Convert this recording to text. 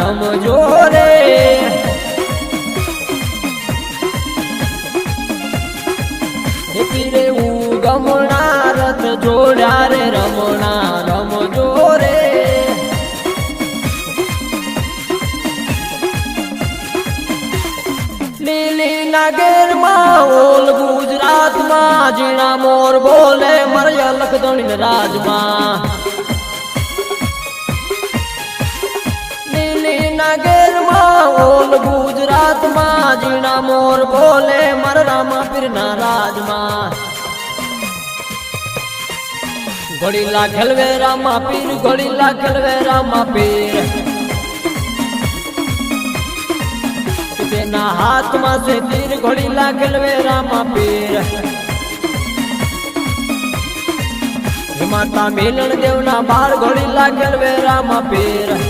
રમજો રે પીરે ઉગમણા રથ જોડ્યા રે રમણા રમજો રે લીલી નાગેરમાં ઓલ ગુજરાતમાં જીણા મોર બોલે મરય લખદણી રાજમાં લીલી નાગેરમાં ઓલ ગુજરાતમાં જીણા મોર બોલે મર રામા પીરના રાજમાં ઘોડીલા ખેલવે રામા પીર ઘોડીલા ખેલવે રામા પીર તેના હાથમાં છે તીર ઘોડીલા ખેલવે રામા પીર માતા મિલન દેવના બાળ ઘોડીલા ખેલવે રામા પીર